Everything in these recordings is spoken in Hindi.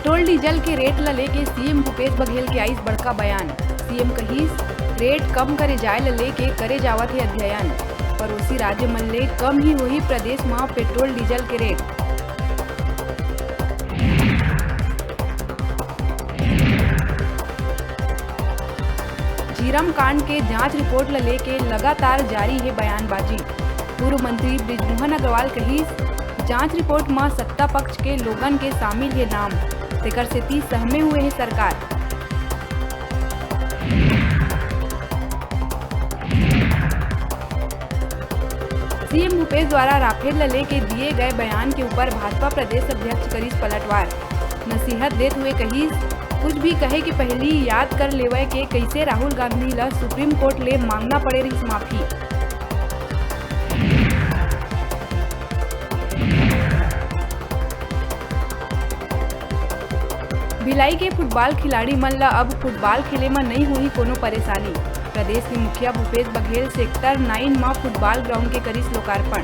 पेट्रोल डीजल के रेट ला लेके सीएम भूपेश बघेल के आइस बड़का बयान। सीएम कहिस रेट कम करे जाए ला लेके करे जावत है अध्ययन। पड़ोसी राज्य मन ले कम ही होही प्रदेश में पेट्रोल डीजल के रेट। झीरम कांड के जांच रिपोर्ट ला लेके लगातार जारी है बयानबाजी। पूर्व मंत्री बृजमोहन अग्रवाल कहिस जांच रिपोर्ट में सत्ता पक्ष के लोगन के शामिल है नाम, तेकर सेती सहमे हुए है सरकार। सीएम भूपेश द्वारा राफेल ला लेके दिए गए बयान के ऊपर भाजपा प्रदेश अध्यक्ष करिस पलटवार। नसीहत देते हुए कहिस कुछ भी कहे कि पहली याद कर लेवे के कैसे राहुल गांधी ला सुप्रीम कोर्ट ले मांगना पड़े रही माफी। भिलाई के फुटबॉल खिलाड़ी मन ला अब फुटबॉल खेले में नहीं हुई कोनो परेशानी। प्रदेश के मुखिया भूपेश बघेल सेक्टर 9 में फुटबॉल ग्राउंड के करिस लोकार्पण।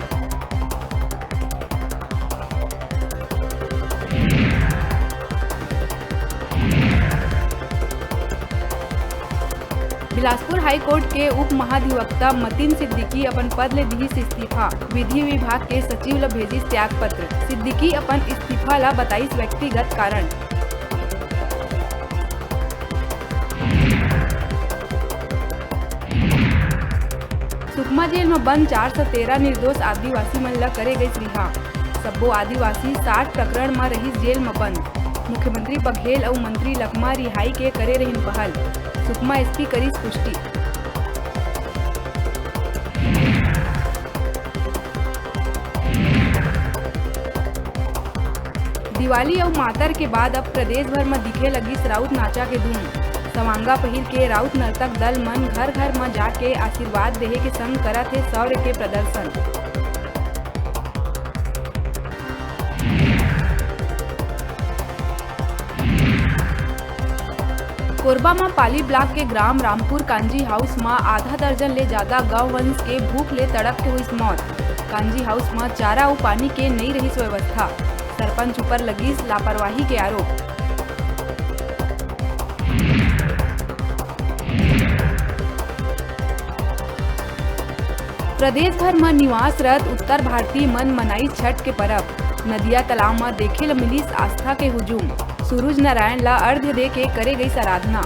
बिलासपुर हाई कोर्ट के उप महाधिवक्ता मतीन सिद्दीकी अपन पद ले दिहिस इस्तीफा। विधि विभाग के सचिव ला भेजिस त्याग पत्र। सिद्दीकी अपन इस्तीफा ला बताइस व्यक्तिगत कारण। सुकमा जेल में बंद 413 निर्दोष आदिवासी मन ला करे गई रिहा। सब्बो आदिवासी 60 प्रकरण में रही जेल में बंद। मुख्यमंत्री बघेल और मंत्री लखमा रिहाई के करे रहिन पहल। सुकमा एसपी करिस पुष्टि। दिवाली और मातर के बाद अब प्रदेश भर में दिखे लगी राउत नाचा के धूम। सवांगा पहिर के राउत नर्तक दल मन घर घर में जाके आशीर्वाद देहे के संग करत है शौर्य के प्रदर्शन। कोरबा में पाली ब्लॉक के ग्राम रामपुर कांजी हाउस में आधा दर्जन ले ज्यादा गौ वंश के भूख ले तड़प के हुई मौत। कांजी हाउस में चारा और पानी के नहीं रही व्यवस्था। सरपंच ऊपर लगी लापरवाही के आरोप। प्रदेश भर में निवासरत उत्तर भारतीय मन मनाई छठ के परब। नदिया तालाब में देखे ल मिलिस आस्था के हुजूम। सूरज नारायण ला अर्घ्य दे के करे गई आराधना।